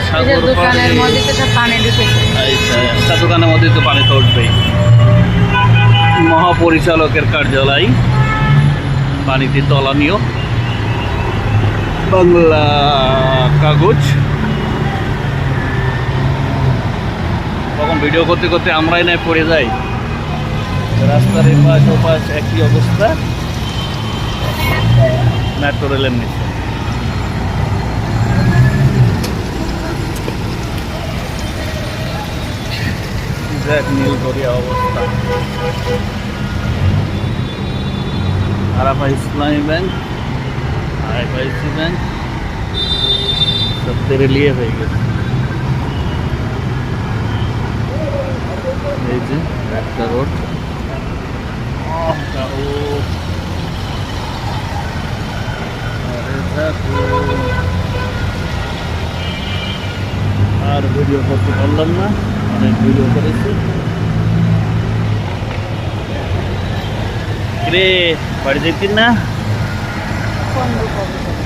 সাগর দোকানের মধ্যে তো সব পানি ঢুকেছে। আচ্ছা, একটা দোকানের মধ্যে তো পানি তো উঠবেই। মহাপরিচালকের কার্যালয়, পানিতে তলানীয়, বাংলা কাগজ। তখন ভিডিও করতে করতে আমরাই নাই পড়ে যাই। রাস্তার এপাশ ওপাশ একই অবস্থা, মেট্রো রেলের নিচে। দেখ নীলগড়িয়া অবস্থা। আরাফা ইসলামী ব্যাংক, আইএফআইসি ব্যাংক সব তেরে লিয়ে হয়ে গেছে। এই যে একটা রোড, আর ভিডিও করতে পারলাম না, অনেক ভিডিও করেছি। রে বাড়ি যেতিস না? কোন রূপ হবে?